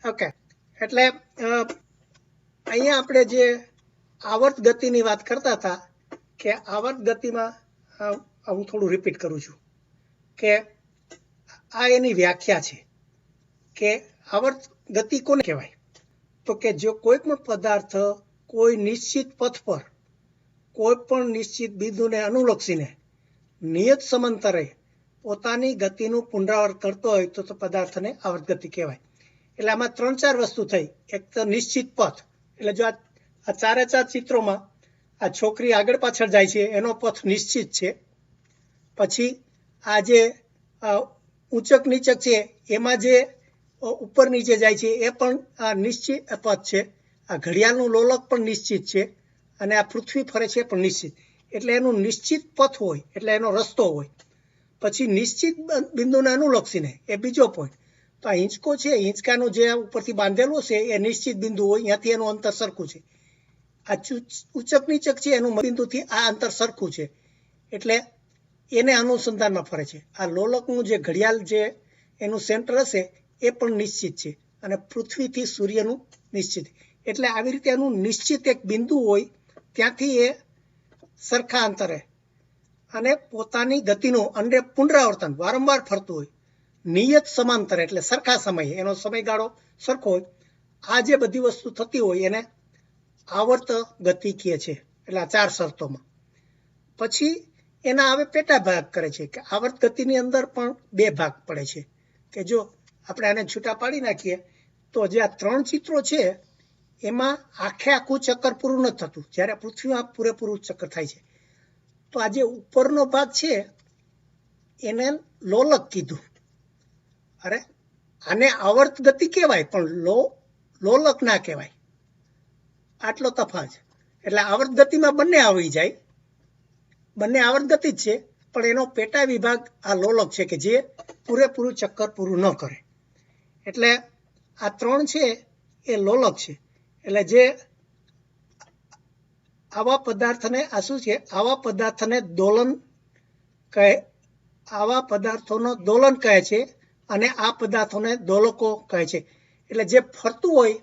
Okay, એટલે અહીંયા આપણે જે આવર્ત ગતિની વાત કરતા હતા કે આવર્ત ગતિમાં હું થોડું રિપીટ કરું છું કે આ એની વ્યાખ્યા છે કે આવર્ત ગતિ કોને કહેવાય? તો કે જો કોઈ પણ પદાર્થ કોઈ નિશ્ચિત પથ પર કોઈ પણ નિશ્ચિત બિંદુને અનુલક્ષીને નિયત સમાંતરે પોતાની ગતિનું પુનરાવર્તન કરતો હોય તો પદાર્થને આવર્ત ગતિ કહેવાય. એટલે આમાં 3-4 વસ્તુ થઈ. એક તો નિશ્ચિત પથ, એટલે જો આ 4 ચિત્રોમાં આ છોકરી આગળ પાછળ જાય છે એનો પથ નિશ્ચિત છે. પછી આ જે ઊંચક નીચક છે એમાં જે ઉપર નીચે જાય છે એ પણ આ નિશ્ચિત પથ છે. આ ઘડિયાળનું લોલક પણ નિશ્ચિત છે અને આ પૃથ્વી ફરે છે પણ નિશ્ચિત. એટલે એનું નિશ્ચિત પથ હોય એટલે એનો રસ્તો હોય. પછી નિશ્ચિત બિંદુને અનુલક્ષીને એ બીજો પોઈન્ટ. તો આ હિંચકો છે, હિંચકાનું જે ઉપરથી બાંધેલું છે એ નિશ્ચિત બિંદુ હોય, ત્યાંથી એનું અંતર સરખું છે. આ ઊંચક નીચક છે એનું બિંદુથી આ અંતર સરખું છે એટલે એને અનુસંધાનમાં ફરે છે. આ લોલકનું જે ઘડિયાળ જે એનું સેન્ટર હશે એ પણ નિશ્ચિત છે અને પૃથ્વીથી સૂર્યનું નિશ્ચિત. એટલે આવી રીતે એનું નિશ્ચિત એક બિંદુ હોય ત્યાંથી એ સરખા અંતરે અને પોતાની ગતિનું અને પુનરાવર્તન વારંવાર ફરતું હોય નિયત સમાંતર એટલે સરખા સમયે, એનો સમયગાળો સરખો હોય. આ જે બધી વસ્તુ થતી હોય એને આવર્ત ગતિ કહે છે. એટલે આ 4 શરતોમાં પછી એના હવે પેટા ભાગ કરે છે કે આવર્ત ગતિની અંદર પણ 2 ભાગ પડે છે કે જો આપણે આને છૂટા પાડી નાખીએ તો જે આ 3 ચિત્રો છે એમાં આખું ચક્કર પૂરું નથી થતું, જ્યારે પૃથ્વીમાં પૂરેપૂરું ચક્કર થાય છે. તો આ જે ઉપરનો ભાગ છે એને લોલક કીધું. અરે આને આવર્ત ગતિ કહેવાય પણ લોલક ના કહેવાય, આટલો તફાવત. એટલે આવર્ત ગતિમાં બંને આવી જાય, બંને આવર્ત ગતિ જ છે પણ એનો પેટા વિભાગ આ લોલક છે કે જે પૂરેપૂરું ચક્કર પૂરું ન કરે. એટલે આ 3 છે એ લોલક છે. એટલે જે આવા પદાર્થને આ શું છે, આવા પદાર્થને દોલન કહે, આવા પદાર્થોનો દોલન કહે છે અને આ પદાર્થોને દોલકો કહે છે. એટલે જે ફરતું હોય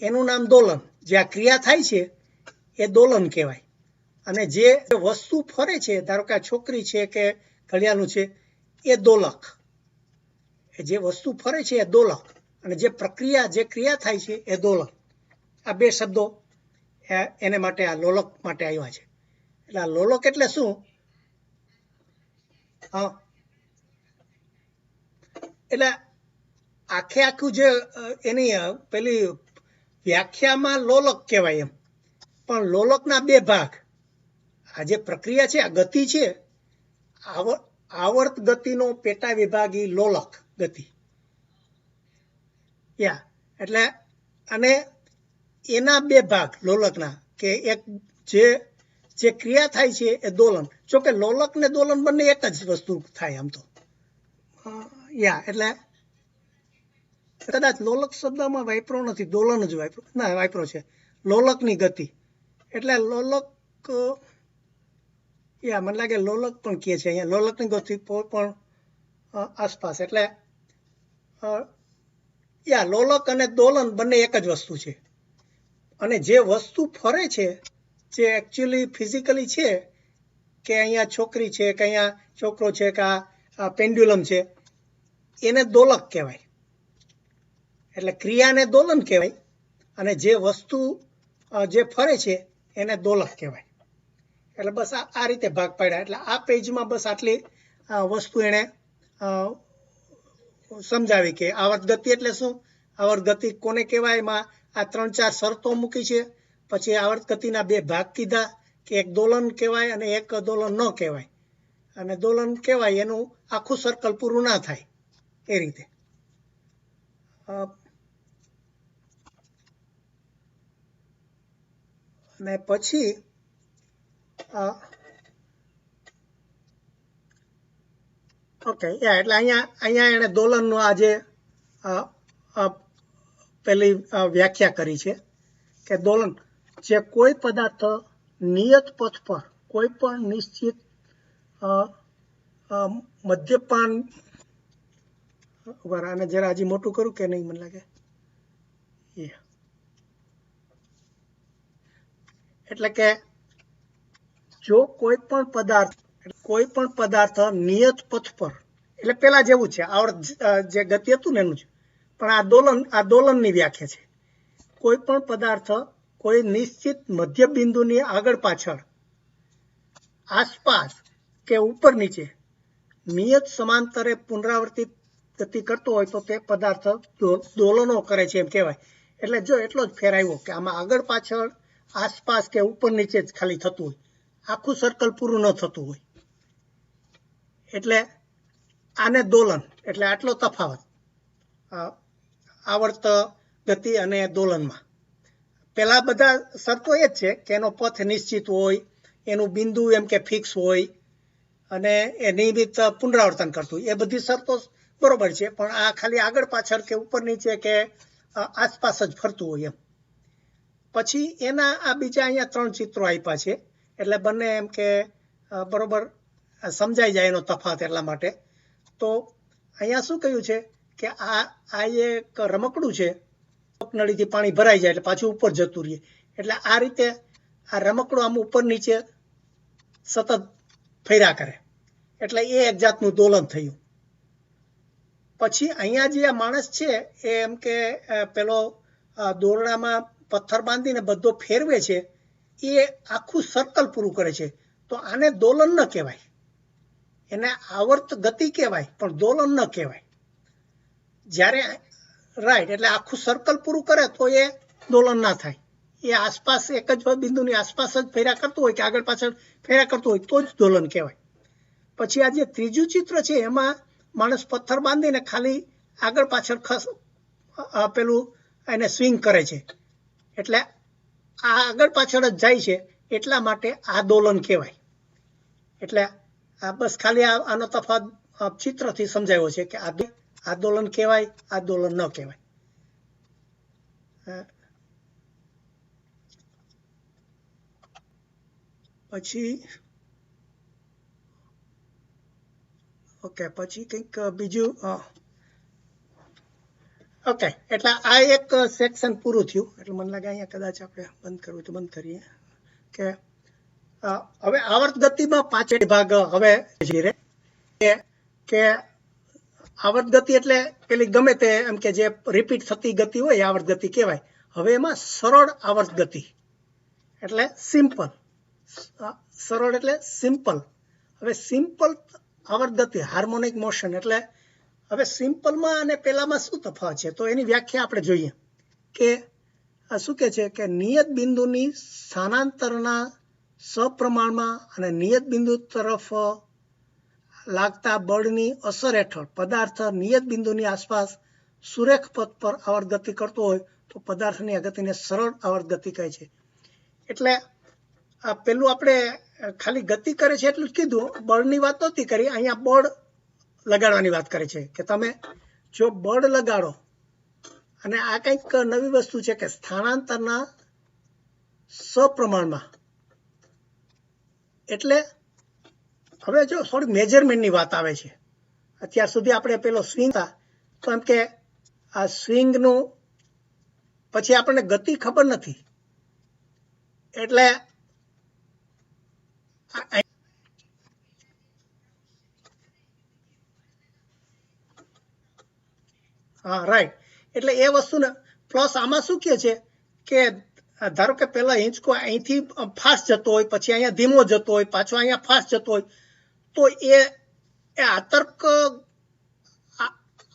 એનું નામ દોલન, જે આ ક્રિયા થાય છે એ દોલન કહેવાય. અને જે વસ્તુ ફરે છે, ધારો કે આ છોકરી છે કે ઘડિયાળનું છે, એ દોલક. જે વસ્તુ ફરે છે એ દોલક અને જે પ્રક્રિયા જે ક્રિયા થાય છે એ દોલક. આ 2 શબ્દો એને માટે આ લોલક માટે આવ્યા છે. એટલે આ લોલક એટલે શું? હા, એટલે આખું જે એની પેલી વ્યાખ્યામાં લોલક કહેવાય એમ, પણ લોલકના 2 ભાગ. આ જે પ્રક્રિયા છે, આ ગતિ છે, આવર્ત ગતિનો પેટા વિભાગ ઈ લોલક ગતિ. એટલે અને એના 2 ભાગ લોલકના કે એક જે ક્રિયા થાય છે એ દોલન. જો કે લોલક ને દોલન બંને એક જ વસ્તુ થાય આમ તો. એટલે કદાચ લોલક શબ્દમાં વાપરો નથી, દોલન જ વાપરો છે. લોલકની ગતિ એટલે લોલક, મને લાગે લોલક પણ કહે છે અહીંયા, લોલકની ગતિ પણ આસપાસ. એટલે લોલક અને દોલન બંને એક જ વસ્તુ છે. અને જે વસ્તુ ફરે છે, જે એકચ્યુઅલી ફિઝિકલી છે, કે અહીંયા છોકરી છે કે અહીંયા છોકરો છે કે આ પેન્ડ્યુલમ છે, એને દોલક કહેવાય. એટલે ક્રિયાને દોલન કહેવાય અને જે વસ્તુ જે ફરે છે એને દોલક કહેવાય. એટલે બસ આ રીતે ભાગ પાડ્યા. એટલે આ પેજમાં બસ આટલી વસ્તુ એણે સમજાવી કે આવર્ત ગતિ એટલે શું, આવર્ત ગતિ કોને કહેવાય. એમાં આ 3-4 શરતો મૂકી છે. પછી આવર્ત ગતિના 2 ભાગ કીધા કે એક દોલન કહેવાય અને એક દોલન ન કહેવાય. અને દોલન કહેવાય એનું આખું સર્કલ પૂરું ના થાય એ રીતે. અને પછી ઓકે, એટલે અહીંયા એને દોલનનો આજે પેલી વ્યાખ્યા કરી છે કે દોલન જે કોઈ પદાર્થ નિયત પથ પર કોઈ પણ નિશ્ચિત મદ્યપાન, આને જરા હજી મોટું કરું કે નહીં, મને લાગે એટલે કે જો કોઈ પણ પદાર્થ નિયત પથ પર, એટલે પેલા જેવું છે આવર્ત જે ગતિ હતું ને એનું જ, પણ આ દોલનની વ્યાખ્યા છે. કોઈ પણ પદાર્થ કોઈ નિશ્ચિત મધ્ય બિંદુની આગળ પાછળ, આસપાસ કે ઉપર નીચે નિયત સમાંતરે પુનરાવર્તિત ગતિ કરતો હોય તો તે પદાર્થ દોલનો કરે છે એમ કહેવાય. એટલે જો એટલો જ ફેર આવ્યો કે આમાં આગળ પાછળ, આસપાસ કે ઉપર નીચે જ ખાલી થતું હોય, આખું સર્કલ પૂરું ન થતું હોય, એટલે આને દોલન. એટલે આટલો તફાવત આવર્ત ગતિ અને દોલનમાં. પેલા બધા શરતો એ જ છે કે એનો પથ નિશ્ચિત હોય, એનું બિંદુ એમ કે ફિક્સ હોય અને એ નિયમિત પુનરાવર્તન કરતું, એ બધી શરતો બરોબર છે. પણ આ ખાલી આગળ પાછળ કે ઉપર નીચે કે આસપાસ જ ફરતું હોય એમ. પછી એના આ બીજા અહીંયા 3 ચિત્રો આપ્યા છે, એટલે બંને એમ કે બરોબર સમજાઈ જાય એનો તફાવત. એટલા માટે તો અહીંયા શું કહ્યું છે કે આ એક રમકડું છે, નળીથી પાણી ભરાઈ જાય એટલે પાછું ઉપર જતું રહે. એટલે આ રીતે આ રમકડું આમ ઉપર નીચે સતત ફર્યા કરે, એટલે એ એક જાતનું દોલન થયું. પછી અહીંયા જે માણસ છે એ એમ કે પેલો દોરડામાં પથ્થર બાંધીને બધો ફેરવે છે, એ આખું સર્કલ પૂરું કરે છે. તો આને દોલન ન કહેવાય, એને આવર્ત ગતિ કહેવાય, પણ દોલન ન કહેવાય. જ્યારે રાઈટ, એટલે આખું સર્કલ પૂરું કરે તો એ દોલન ના થાય. એ આસપાસ એક જ બિંદુની આસપાસ જ ફેર્યા કરતું હોય કે આગળ પાછળ ફેર્યા કરતું હોય તો જ દોલન કહેવાય. પછી આ જે ત્રીજું ચિત્ર છે એમાં માણસ પથ્થર બાંધીને ખાલી આગળ પાછળ પેલું એને સ્વિંગ કરે છે, એટલે આ આગળ પાછળ જ જાય છે, એટલા માટે આ દોલન કહેવાય. એટલે આ બસ ખાલી આનો તફાવત ચિત્રથી સમજાયો છે કે આ દોલન કહેવાય, આ દોલન ન કહેવાય. પછી ઓકે, પછી કંઈક બીજું. ઓકે, એટલે આ એક સેક્શન પૂરું થયું. એટલે મને લાગે અહીંયા કદાચ આપણે બંધ કરવું તો બંધ કરીએ. કે હવે આવર્ત ગતિમાં 5 વિભાગ હવે કે આવર્ત ગતિ એટલે પેલી ગમે તે એમ કે જે રિપીટ થતી ગતિ હોય આવર્ત ગતિ કહેવાય. હવે એમાં સરળ આવર્ત ગતિ એટલે સિમ્પલ. સરળ એટલે સિમ્પલ. હવે સિમ્પલ આવર્ત ગતિ, હાર્મોનિક મોશન. એટલે હવે સિમ્પલમાં અને પેલામાં શું તફાવત છે તો એની વ્યાખ્યા આપણે જોઈએ કે શું કે છે કે નિયત બિંદુની સ્થાનાંતરના સપ્રમાણમાં અને નિયત બિંદુ તરફ લાગતા બળની અસર હેઠળ પદાર્થ નિયત બિંદુની આસપાસ સુરેખ પથ પર આવર્ત ગતિ કરતો હોય તો પદાર્થની આ ગતિને સરળ આવર્ત ગતિ કહે છે. એટલે પેલું આપણે ખાલી ગતિ કરે છે એટલું જ કીધું, બળની વાત નહોતી કરી. અહીંયા બળ લગાડવાની વાત કરે છે કે તમે જો બળ લગાડો, અને આ કંઈક નવી વસ્તુ છે કે સ્થાનાંતરના સપ્રમાણમાં. એટલે હવે જો થોડી મેજરમેન્ટની વાત આવે છે. અત્યાર સુધી આપણે પેલો સ્વિંગ હતા તો એમ કે આ સ્વિંગનું પછી આપણને ગતિ ખબર નથી, એટલે હા રાઈટ. એટલે એ વસ્તુને પ્લસ આમાં શું કહે છે કે ધારો કે પેલા હિંચકો અહીંથી ફાસ્ટ જતો હોય, પછી અહીંયા ધીમો જતો હોય, પાછો અહીંયા ફાસ્ટ જતો હોય, તો એ આતર્ક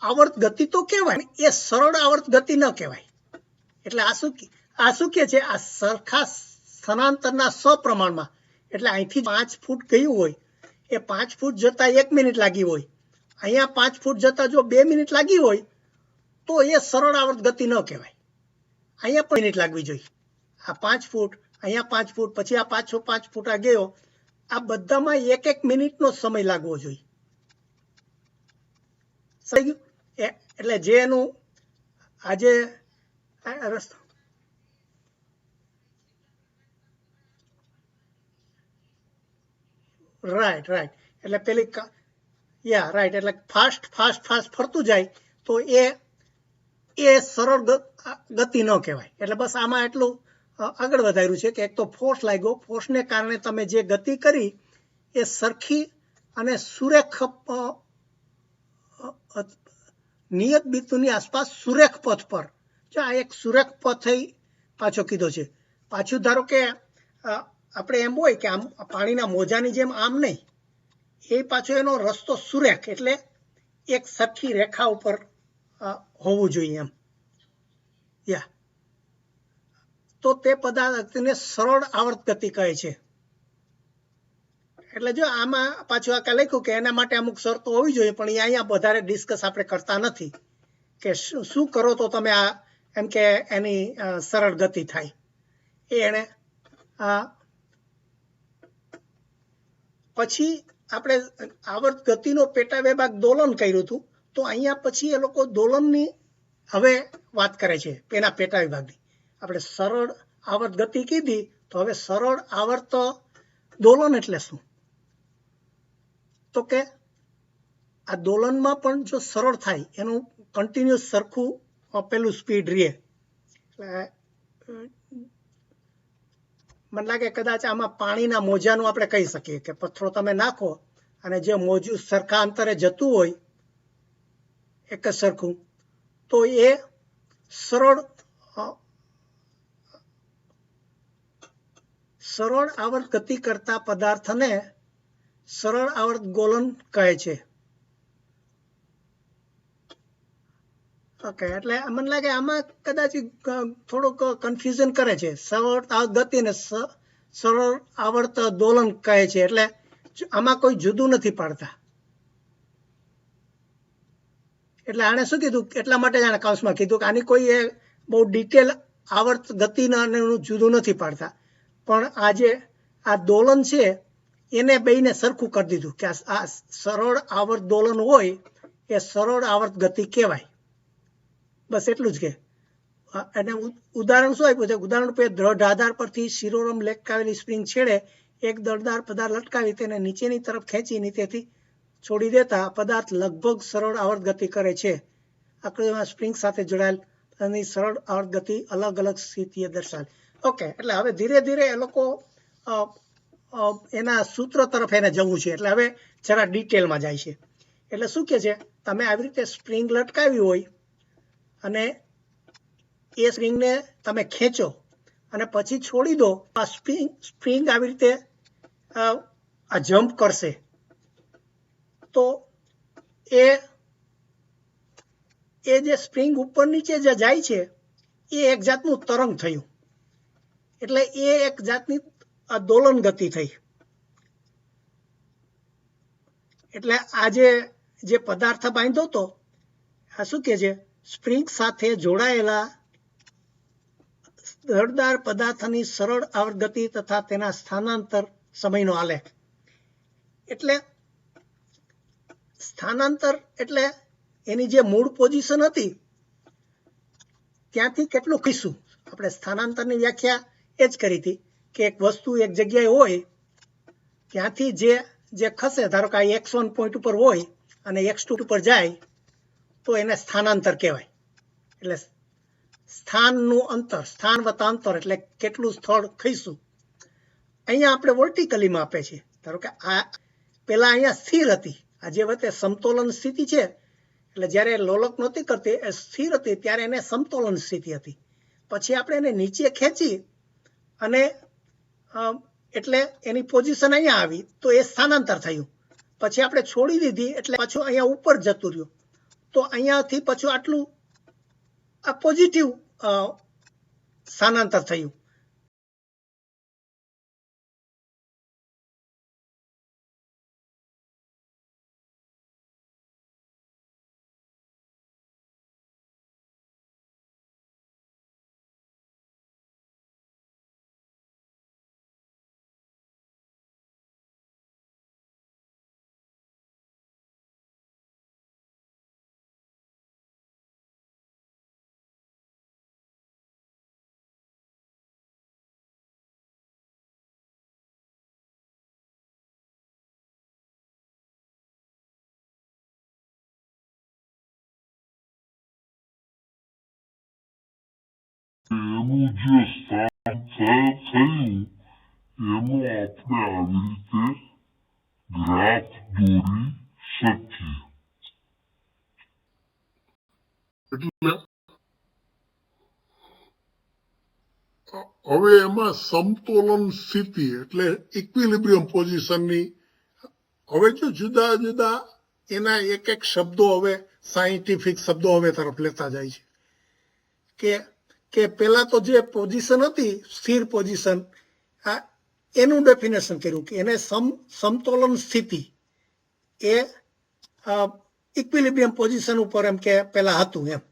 આવર્ત ગતિ તો કહેવાય, એ સરળ આવર્ત ગતિ ન કહેવાય. એટલે આ શું કે છે, આ સરખા સ્થાનાંતરના સપ્રમાણમાં. એટલે અહીંથી 5 ફૂટ ગયું હોય, એ 5 ફૂટ જતા 1 મિનિટ લાગી હોય, અહીંયા 5 ફૂટ જતા જો 2 મિનિટ લાગી હોય તો એ સરળ આવર્ત ગતિ ન કહેવાય. અહીંયા પણ મિનિટ લાગવી જોઈએ. આ 5 ફૂટ, અહીંયા 5 ફૂટ, પછી આ પાછો 5 ફૂટ આ ગયો, આ બધામાં 1 મિનિટનો સમય લાગવો જોઈએ. સમજાઈ ગયું? એટલે જે એનું આજે રસ્તો રાઈટ રાઈટ. એટલે પેલી રાઈટ, એટલે ફાસ્ટ ફાસ્ટ ફાસ્ટ ફરતું જાય તો એ એ સરળ ગતિ ન કહેવાય. એટલે બસ આમાં એટલું આગળ વધાર્યું છે કે એક તો ફોર્સ લાગ્યો, ફોર્સને કારણે તમે જે ગતિ કરી એ સરખી અને સુરેખ નિયત બિંદુની આસપાસ સુરેખ પથ પર, જો આ એક સુરેખ પથ પાછો કીધો છે. પાછું ધારો કે આપણે એમ હોય કે આમ પાણીના મોજાની જેમ આમ નહીં, એ પાછો એનો રસ્તો સુરેખ એટલે એક સરખી રેખા ઉપર હોવું જોઈએ એમ. યા તો તે પદાર્થને સરળ આવર્ત ગતિ કહે છે. એટલે જો આમાં પાછું આ લખ્યું કે એના માટે અમુક શરતો હોવી જોઈએ, પણ અહીંયા વધારે ડિસ્કસ આપણે કરતા નથી કે શું કરો તો તમે આ એમ કે એની સરળ ગતિ થાય. એને પછી આપણે આવર્ત ગતિનો પેટા વિભાગ દોલન કર્યું હતું, તો અહીંયા પછી એ લોકો દોલનની હવે વાત કરે છે એના પેટા વિભાગની. આપણે સરળ આવર્ત ગતિ કીધી, તો હવે સરળ આવર્ત દોલન એટલે શું? તો કે આ દોલનમાં પણ જો સરળ થાય એનું કન્ટિન્યુઅસ સરખું પેલું સ્પીડ રહે. મને લાગે કદાચ આમાં પાણીના મોજાનું આપણે કહી શકીએ કે પથ્થરો તમે નાખો અને જે મોજું સરખા અંતરે જતું હોય એક જ સરખું, તો એ સરળ આવર્ત ગતિ કરતા પદાર્થને સરળ આવર્ત ગોલન કહે છે. ઓકે, એટલે મને લાગે આમાં કદાચ થોડુંક કન્ફ્યુઝન કરે છે. સરળ ગતિને સરળ આવર્ત દોલન કહે છે, એટલે આમાં કોઈ જુદું નથી પાડતા. એટલે આણે શું કીધું, એટલા માટે જ આણે કૌંસમાં કીધું કે આની કોઈ બહુ ડિટેલ આવર્ત ગતિના જુદું નથી પાડતા, પણ આ દોલન છે એને બેયને સરખું કરી દીધું કે આ સરળ આવર્ત દોલન હોય એ સરળ આવર્ત ગતિ કહેવાય. બસ એટલું જ કે. અને ઉદાહરણ શું આપ્યું છે? ઉદાહરણ રૂપે દ્રઢ આધાર પરથી શિરોરમ લટકાવેલી સ્પ્રિંગ છેડે એક દળદાર પદાર્થ લટકાવી તેને નીચેની તરફ ખેંચી નીચેથી છોડી દેતા પદાર્થ લગભગ સરળ આવર્ત ગતિ કરે છે. આકૃતિમાં સ્પ્રિંગ સાથે જોડાયેલ સરળ આવર્ત ગતિ અલગ અલગ સ્થિતિએ દર્શાવે. ઓકે, એટલે હવે ધીરે ધીરે એ લોકો એના સૂત્ર તરફ એને જવું છે, એટલે હવે જરા ડિટેલમાં જાય છે. એટલે શું કે છે, તમે આવી રીતે સ્પ્રિંગ લટકાવી હોય અને એ સ્પ્રિંગને તમે ખેંચો અને પછી છોડી દો, આ સ્પ્રિંગ આવી રીતે આ જમ્પ કરશે, તો એ જે સ્પ્રિંગ ઉપર નીચે જે જાય છે એ એક જાતનું તરંગ થયું, એટલે એ એક જાતની દોલન ગતિ થઈ. એટલે આ જે પદાર્થ બાંધ્યો હતો, આ શું કે છે, સ્પ્રિંગ સાથે જોડાયેલા દળદાર પદાર્થની સરળ આવર્ત ગતિ તથા તેના સ્થાનાંતર સમયનો આલેખ. એટલે સ્થાનાંતર એટલે એની જે મૂળ પોઝિશન હતી ત્યાંથી કેટલું ખીસું. આપણે સ્થાનાંતરની વ્યાખ્યા એ જ કરી હતી કે એક વસ્તુ એક જગ્યાએ હોય ત્યાંથી જે ખસે, ધારો કે x1 પોઈન્ટ ઉપર હોય અને x2 ઉપર જાય તો એને સ્થાનાંતર કહેવાય. એટલે સ્થાનનું અંતર, સ્થાન વત્તા અંતર એટલે કેટલું સ્થળ ખઈશું. અહીંયા આપણે વર્ટિકલીમાં આપે છે. ધારો કે આ પેલા અહીંયા સ્થિર હતી, આ જે વખતે સમતોલન સ્થિતિ છે, એટલે જ્યારે લોલક નહોતી કરતી સ્થિર હતી ત્યારે એને સમતોલન સ્થિતિ હતી. પછી આપણે એને નીચે ખેંચી અને એટલે એની પોઝિશન અહીંયા આવી તો એ સ્થાનાંતર થયું. પછી આપણે છોડી દીધી એટલે પાછું અહીંયા ઉપર જતું રહ્યું, તો અહીંયાથી પાછું આટલું આ પોઝિટિવ સ્થાનાંતર થયું. એનું જે સ્થાન થયું એનો આપણે આવી રીતે ગ્રાફ દોરી શકીએ. એટલે હવે એમાં સમતોલન સ્થિતિ એટલે ઇક્વિલિબ્રિયમ પોઝિશનની હવે જો જુદા જુદા એના એક એક શબ્દો હવે સાયન્ટિફિક શબ્દો હવે તરફ લેતા જાય છે કે પેલા તો જે પોઝિશન હતી સ્થિર પોઝિશન એનું ડેફિનેશન કર્યું કે એને સમતોલન સ્થિતિ એ ઇક્વિલિબ્રિયમ પોઝિશન ઉપર એમ કે પેલા હતું એમ